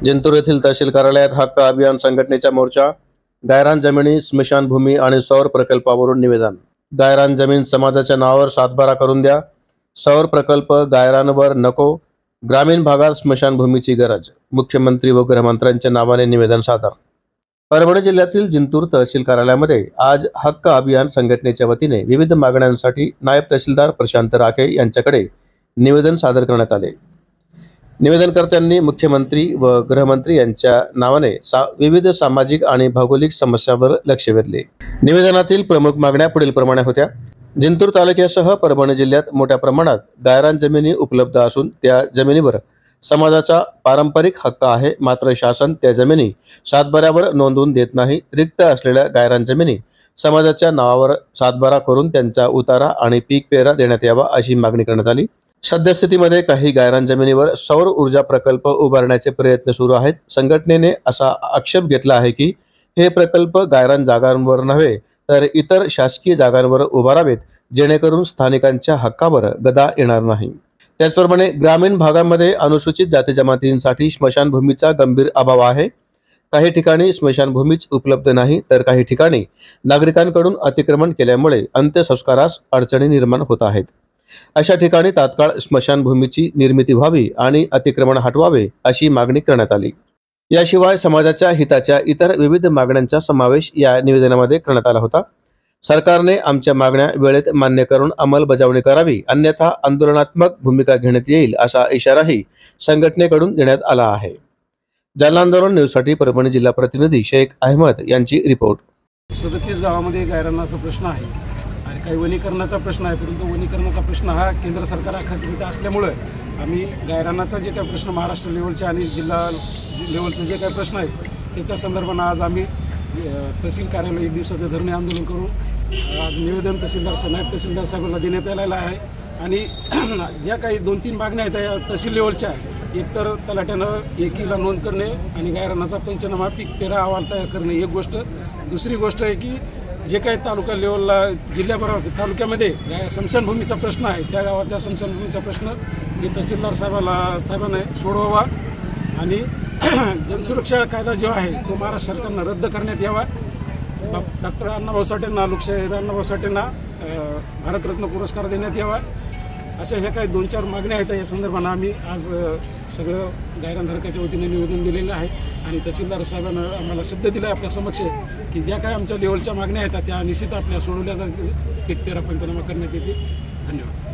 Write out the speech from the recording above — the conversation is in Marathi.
जिंतूर येथील तहसील कार्यालयात हक्क अभियान संघटनेचा मोर्चा। गायरान जमिनी, स्मशानभूमी आणि सौर प्रकल्पावरून निवेदन। गायरान जमीन समाजाच्या नावावर सातबारा करून द्या। सौर प्रकल्प गायरानवर नको। ग्रामीण भागात स्मशानभूमीची गरज। मुख्यमंत्री व गृहमंत्र्यांच्या नावाने निवेदन सादर। परभणी जिल्ह्यातील जिंतूर तहसील कार्यालयामध्ये आज हक्क अभियान संघटनेच्या वतीने विविध मागण्यांसाठी नायब तहसीलदार प्रशांत राखे यांच्याकडे निवेदन सादर करण्यात आले। निवेदनकर्त्यांनी मुख्यमंत्री व गृहमंत्री यांच्या नावाने विविध सामाजिक आणि भौगोलिक समस्यांवर लक्ष वेधले। निवेदनातील प्रमुख मागण्या पुढील प्रमाणे होत्या। जिंतूर तालुक्यासह परभणी जिल्ह्यात मोठ्या प्रमाणात गायरान जमिनी उपलब्ध असून त्या जमिनीवर समाजाचा पारंपरिक हक्क आहे, मात्र शासन त्या जमिनी सातबाऱ्यावर नोंदवून देत नाही। रिक्त असलेल्या गायरान जमिनी समाजाच्या नावावर सातबारा करून त्यांचा उतारा आणि पीक पेरा देण्यात यावा अशी मागणी करण्यात आली। सद्यस्थितीमध्ये काही गायरान जमिनीवर सौर ऊर्जा प्रकल्प उभारण्याचे प्रयत्न सुरू आहेत। संघटनेने असा आक्षेप घेतला आहे की हे प्रकल्प गायरान जागांवर नव्हे तर इतर शासकीय जागांवर उभारावेत, जेणेकरून स्थानिकांच्या हक्कावर गदा येणार नाही। त्याचप्रमाणे ग्रामीण भागांमध्ये अनुसूचित जाती जमातींसाठी स्मशानभूमीचा गंभीर अभाव आहे। काही ठिकाणी स्मशानभूमीच उपलब्ध नाही, तर काही ठिकाणी नागरिकांकडून अतिक्रमण केल्यामुळे अंत्यसंस्कारास अडचणी निर्माण होत आहेत। अशा ठिकाणी तात्काळ स्मशानभूमीची निर्मिती व्हावी आणि अतिक्रमण हटवावे अशी मागणी करण्यात आली। याशिवाय समाजाच्या हिताच्या इतर विविध मागण्यांचा समावेश या निवेदनामध्ये करण्यात आला होता। सरकारने आमच्या मागण्या वेळेत मान्य करून अंमलबजावणी करावी, अन्यथा आंदोलनात्मक भूमिका घेण्यात येईल असा इशाराही संघटनेकडून देण्यात आला आहे। जालना आंदोलन न्यूजसाठी परभणी जिल्हा प्रतिनिधी शेख अहमद यांची रिपोर्ट। 37 गावामध्ये गायरानाचा प्रश्न आहे आणि काही वनीकरणाचा प्रश्न आहे, परंतु वनीकरणाचा प्रश्न हा केंद्र सरकार अखत्यारीत असल्यामुळे आम्ही गायरानाचा जे काही प्रश्न महाराष्ट्र लेवलचे आणि जिल्हा लेवलचे जे काही प्रश्न आहेत त्याच्या संदर्भानं आज आम्ही तहसील कार्यालय 1 दिवसाचं धरणे आंदोलन करू। आज निवेदन नायब तहसीलदार साहेबांना देण्यात आलेलं आहे आणि ज्या काही 2-3 मागण्या आहेत या तहसील लेवलच्या, एकतर तलाट्यानं एकीला नोंद करणे आणि गायरानाचा पंचनामा पीक पेरा अहवाल तयार करणे एक गोष्ट। दुसरी गोष्ट आहे की जे काही तालुका लेवलला जिल्ह्याबरोबर तालुक्यामध्ये स्मशानभूमीचा प्रश्न आहे, त्या गावातल्या स्मशानभूमीचा प्रश्न हे तहसीलदार साहेबांना सोडवावा आणि जनसुरक्षा कायदा जो आहे तो महाराष्ट्र सरकारनं रद्द करण्यात यावा। डॉक्टर अण्णाभाऊ साठेंना, लोकशाहीर अण्णाभाऊ साठेंना भारतरत्न पुरस्कार देण्यात यावा। अशा ह्या काही 2-4 मागण्या आहेत। या संदर्भानं आम्ही आज सगळं गायरानधारकाच्या वतीने निवेदन दिलेलं आहे आणि तहसीलदार साहेबांना आम्हाला शब्द दिला आहे आपल्या समक्ष की ज्या काही आमच्या लेवलच्या मागण्या आहेत त्या निश्चित आपल्या सोडवल्या जातील, पीक पेरा पंचनामा करण्यात येतील। धन्यवाद।